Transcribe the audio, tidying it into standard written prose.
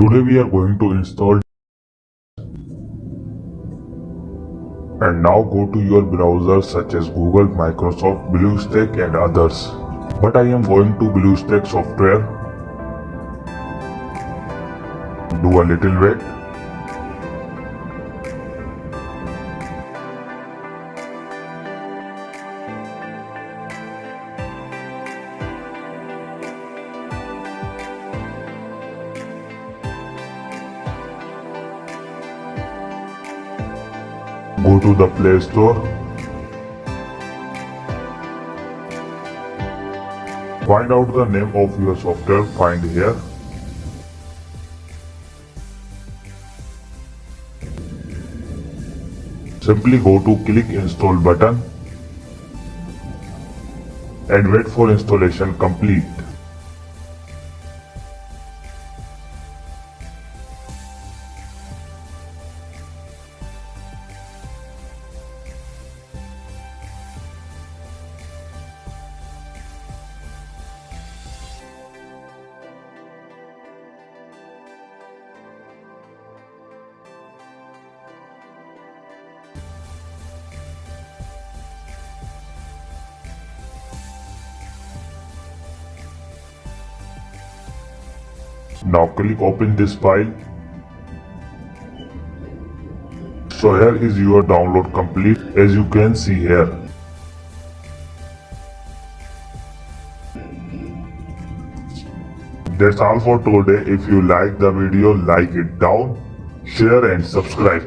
Today we are going to install, and now go to your browser such as Google, Microsoft, BlueStack and others. But I am going to BlueStack software. Do a little wait. Go to the Play Store. Find out the name of your software, find here. Simply go to click install button and wait for installation complete. Now click open this file. So here is your download complete, as you can see here. That's all for today. If you like the video, like it down, share and subscribe.